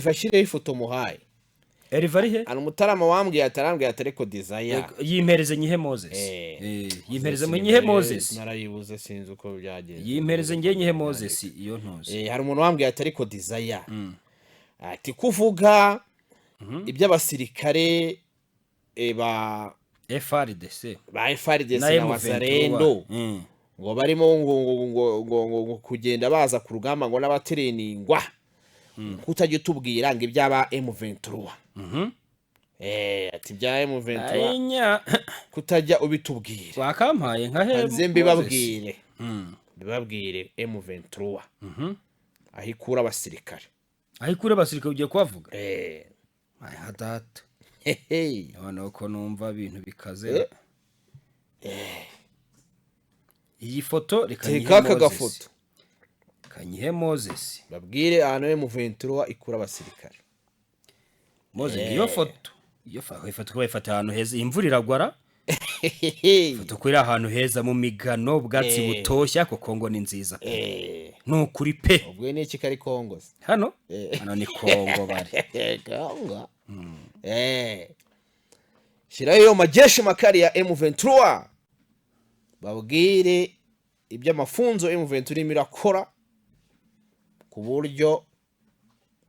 fashireho ifoto muhaye Eriva ari he? ana umutarama wambwiye atarambwiye atareko desire yimpereze nyihe Moses. Yimpereze mu nyihe Moses. Narayibuze sinzi uko byagenze. Yimpereze ngiye nyihe Moses iyo ntuzi. Hari umuntu wambwiye atareko desire. Ati kuvuga iby'abasirikare ba FRDC na Wazalendo ngo barimo ngo kugenda baza ku rugamba ngo n'abatereningwa kutajya tubwira ngo ibyaba M23 ati bya M23 kutajya ubitubwira wakampaye nka he mbibabwire M23 ahikura abasirikare ugiye kubavuga hadata none uko numva ibintu bikaze iyi foto reka gafoto kanyihe Moses babwire ahantu M23 ikura abasirikare Moses iyo foto ko bayifata ahantu heza imvura iragwara foto kuri ahantu heza mu migano bwatsi butoshya ko Kongo ni nziza nukuri pe ubwo ni iki kari Kongo hano ni Kongo bari Kongo shirayo majeshi makali ya M23 babwire iby'amafunzo M23 mirakora ku buryo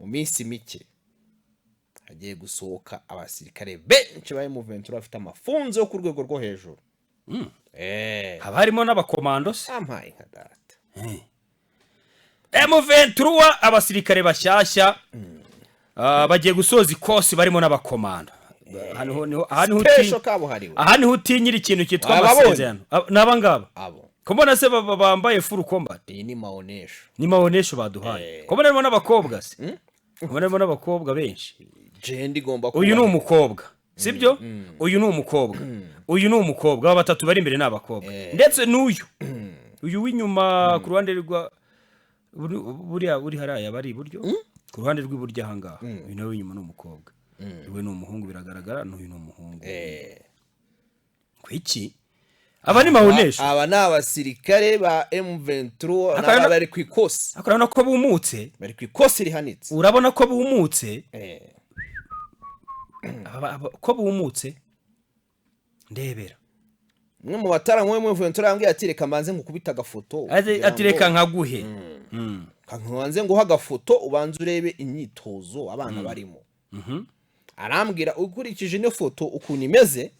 mu minsi mike hagiye gusohoka abasirikare benshi ba M23 bafite amafunzo yo ku rwego rwo hejuru haba harimo n'abakomando se ampaye nka data M23 abasirikare bashyashya bagiye gusoza ikosi barimo n'abakomando aha niho utinyira ikintu cyitwa amasezerano n'abangaba kumbona se bambaye full combat iyi ni maonesho baduhaye kumbona harimo n'abakobwa se kumbona harimo n'abakobwa benshi jendi gomba uyu ni umukobwa sibyo uyu ni umukobwa batatu bari imbere n'abakobwa ndetse n'uyu w'inyuma ku ruhande rwa buri haraya bari iburyo ku ruhande rw'iburyo ahangaha uyu nawe w'inyuma ni umukobwa iwe ni umuhungu biragaragara n'uyu ni umuhungu kwiki aba ni maonesho aba ni abasirikare ba M23 bari ku ikosi urabona ko bumutse bari ku ikosi rihanitse urabona ko bumutse ko bumutse ndebera mwe mu bataramwe M23 yambwiye ati reka manze ngukubita agafoto ati reka nkaguhe kankanze nguha agafoto ubanze urebe imyitozo abana barimo arambwira ukurikije no foto ukuntu imeze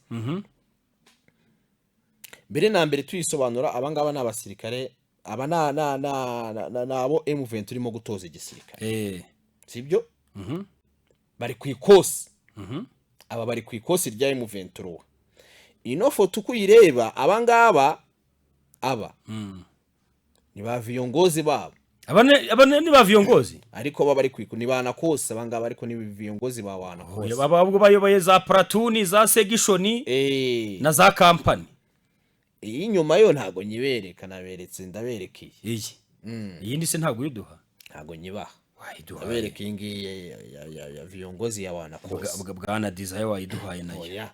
mbere na mbere tuyisobanura abangaba n'abasirikare aba nabo M23 irimo gutoza igisirikare sibyo bari ku ikosi aba bari ku ikosi rya M23 ino foto kuyireba abangaba ni ba viongozi babo abane ni ba viongozi ariko baba bari kwiku ni bana kose abangaba ariko ni viongozi ba wana kose babwo bayoboye za platoon za segishoni na za company iyi nyuma yo ntago nyibereka naberetse ndaberekeye iyi ndi se ntago yiduha ntago nyibaha wayiduha ingi ya viongozi ya wana kose bwana desire wayiduhaye nayo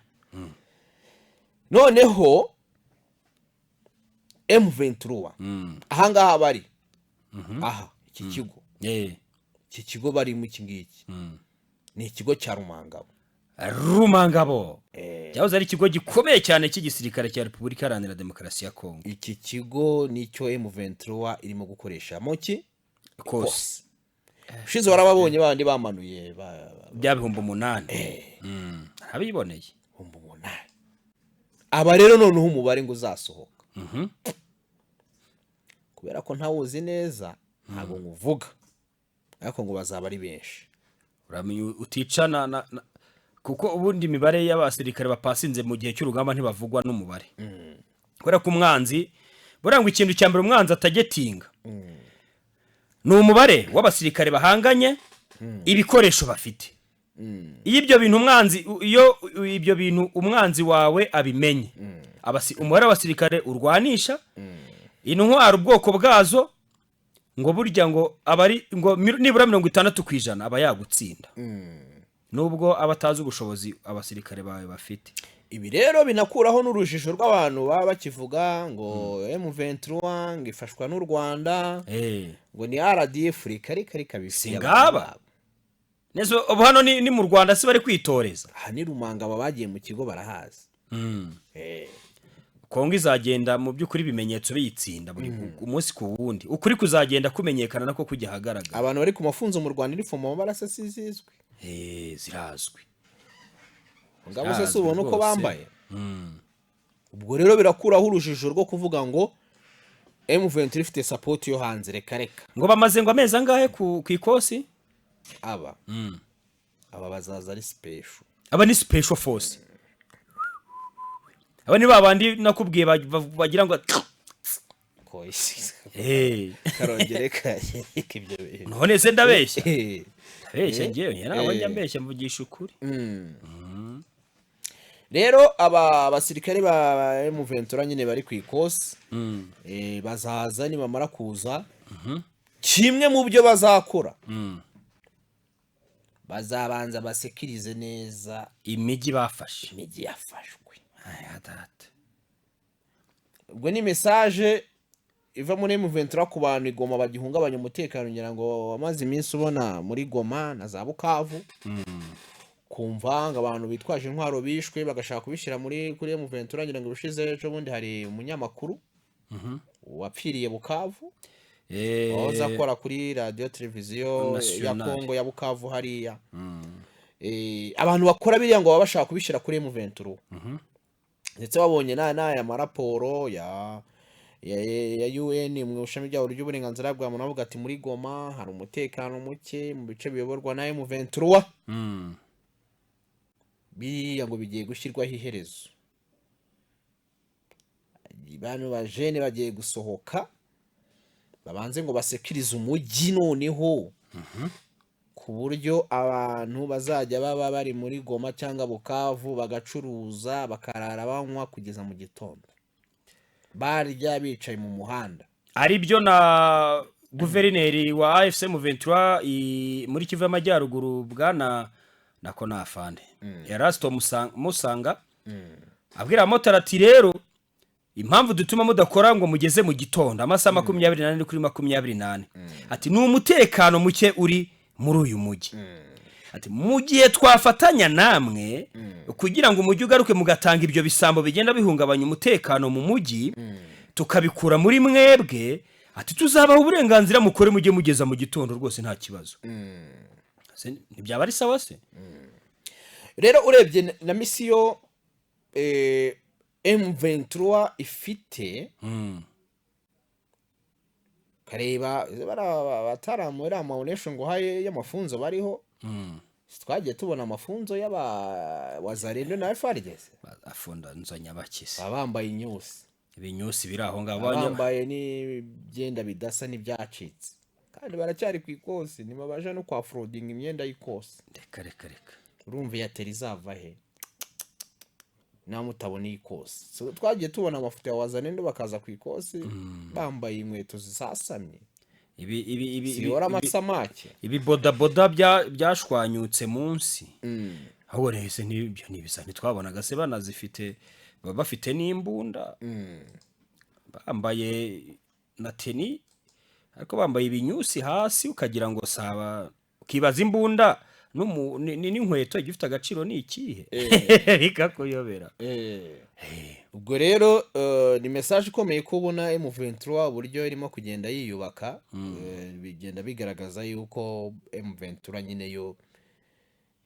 noneho M23 ahangaha bari aha iki kigo bari mu kingiki ni ikigo cya Rumangabo cyahoze ari ikigo gikomeye cyane cy'igisirikare cya Repubulika Iharanira Demokarasi ya Kongo iki kigo nicyo M23 irimo gukoresha moki kose ushize warababonye bandi bamanuye bya 800 abiboneye 800 aba rero noneho umubare ngo uzasohoka kubera ko ntawuzi neza ntago nguvuga ariko ngo bazaba ari benshi uramenye uticana kuko ubundi imibare y'abasirikare bapasinze mu gihe cy'urugamba ntibavugwa n'umubare kubera ko umwanzi burangwa ikintu cya mbere umwanzi atagetinga ni umubare w'abasirikare bahanganye ibikoresho bafite iyo ibyo bintu umwanzi wawe abimenye umubare w'abasirikare urwanisha intwaro ubwoko bwazo ngo burya ngo abari ngo nibura 60% aba yagutsinda nubwo abatazi ubushobozi abasirikare bawe bafite ibi rero binakuraho n'urujijo rw'abantu baba bakivuga ngo M23 ngifashwa n'u Rwanda ngo ni RDF rikari kabisi ngaba Nezo ubu hano ni mu Rwanda si bari kwitoreza. aha ni Rumanga aba bagiye mu kigo barahazi. Kongo izagenda mu by'ukuri bimenyetso biyitsinda buri umunsi ku wundi. Ukuri kuzagenda kumenyekana nako kujya hagaragara. Abantu bari ku mafunzo mu Rwanda inifomo barasa sizizwe. Zirazwi. Ngabo se ubona uko bambaye. Ubwo rero birakuraho urujijo rwo kuvuga ngo M23 ifite support yo hanze reka. Ngo bamaze ngo amezi angahe ku ikosi? Aba bazaza ari special. Aba ni special force. Aba ni babandi nakubwiye bagira ngo koisi. Karongere kaje ibyo bintu. None se ndabeshya. Ndabeshya ngewe nabo njya mbeshya mvugisha ukuri. Rero aba basirikare ba M23 nyine bari ku ikosi. Bazaza ni bamara kuza. Kimwe mu byo bazakora. Bazabanza basekirize neza imigi bafashe. Imigi yafashwe. Data. Ubwo ni message iva muri M23 ku bantu igoma bagihungabanya umutekano ngira ngo amazi iminsi ubona muri Goma na za Bukavu. Kumva ngo abantu bitwaje intwaro bishwe bagashaka kubishira kuri M23 ngira ngo bishize ejo bundi hari umunyamakuru wapfiriye Bukavu. Oza akora kuri radio televiziyo ya Kongo ya Bukavu hariya. Abantu bakora biriya ngo babashaka kubishira kuri M23. Ndetse babonye ya maraporo ya UN mu ushami rya uburenganzira bwa muntu bavuga ati muri Goma hari umutekano muke mu bice biyoborwa na M23. Biriya ngo bigiye gushyirwaho iherezo. Abantu bajene bagiye gusohoka babanze ngo basekirize umujyi noneho ku buryo abantu bazajya baba bari muri Goma cyangwa Bukavu bagacuruza bakarara banywa kugeza mu gitondo barya bicaye mu muhanda. Ari byo na guverineri wa AFC M23 muri Kivu y'Amajyaruguru bwana nako nafande Erasto Musanga abwira motara ati rero impamvu dutuma mudakora ngo mugeze mu gitondo amasaha 28 kuri 28 ati ni umutekano muke uri muri uyu mujyi. Ati mu gihe twafatanya namwe kugira ngo umujyi ugaruke mugatanga ibyo bisambo bigenda bihungabanya umutekano mu mujyi tukabikura muri mwebwe ati tuzabaho uburenganzira mukore mujye mugeza mu gitondo rwose nta kibazo. Ntibyaba ari sawa se? Rero urebye na misiyo M23 ifite kareba bataramura amaonesho ngo haye y'amafunzo bariho. Twagiye tubona amafunzo y'aba wazarendo na FARDC afunda nzanya bakise abambaye inyusi ibinyusi biraho ngabo bambaye ni byenda bidasa n'ibyacitse kandi baracyari ku ikosi nimabaje no kwa frauding imyenda y'ikosi. Reka urumva yateri zava he namutabona ikosi. So twagiye tubona amafoto ya wazarendo bakaza ku ikosi bambaye inkweto zisasamye ibi amasamake ibi boda byashwanyutse munsi. Aho rese nibyo nibisani twabonaga se banazifite bafite n'imbunda bambaye na teni ariko bambaye ibinyusi hasi ukagira ngo saba ukibaza imbunda n'inkweto gifite agaciro ni ikihe bikakuyobera. Ubwo rero ni message ikomeye kubona M23 uburyo irimo kugenda yiyubaka. Bigenda bigaragaza yuko M23 nyine yo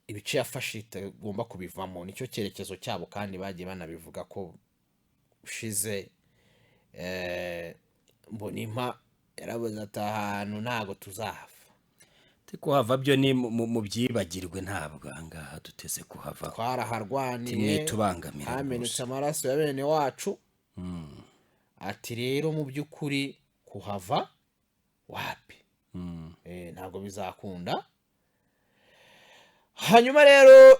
ibice yafashite igomba kubivamo nicyo cyerekezo cyabo kandi bagiye banabivuga ko ushize mbonimpa yarabuze atahantu ntago tuzahava. Kuhava byo ni mu byibagirwe ntabwo angaha duteze kuhava. Twaraharwaniye tubangamira hamenetse amaraso ya bene wacu. Ati rero mu by'ukuri kuhava wapi ntabwo bizakunda. Hanyuma rero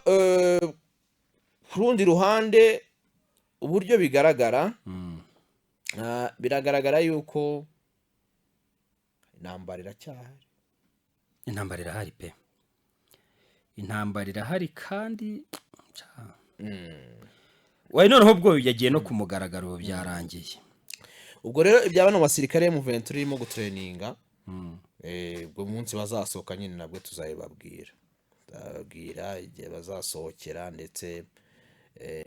ku rundi ruhande uburyo bigaragara biragaragara yuko intambara iracyahari. Intambara irahari pe. Intambara irahari kandi wayi noneho bwo yagiye no kumugaragaro byarangiye. Ubwo rero ibya bano basirikare M23 irimo gutraininga ubwo munsi bazasohoka nyine nabwo tuzayibabwira babwira igihe bazasohokera ndetse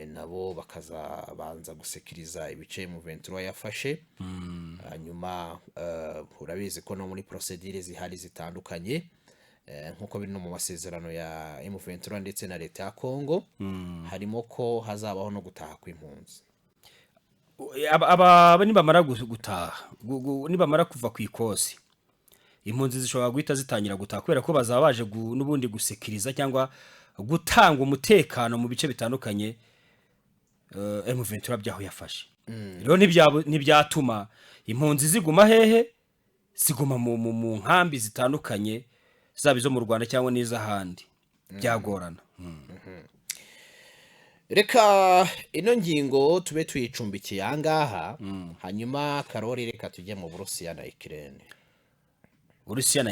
nabo bakazabanza gusekiriza ibice M23 yafashe. Hanyuma urabizi ko no muri procedure zihari zitandukanye nkuko biri no mu masezerano ya M23 ndetse na leta ya Kongo, harimo ko hazabaho no gutaha kw'impunzi. aba nibamara gutaha, nibamara kuva ku ikosi, impunzi zishobora guhita zitangira gutaha kubera ko bazaba baje n'ubundi gusekiriza cyangwa gutanga umutekano mu bice bitandukanye M23 byaho yafashe. Rero ntibyatuma impunzi ziguma hehe, ziguma mu nkambi zitandukanye zaba izo mu Rwanda cyangwa n'izahandi, byagorana. Reka ino ngingo tube tuyicumbikiye ahangaha, hanyuma Karori reka tujye mu Burusiya na Ukraine. Urusiya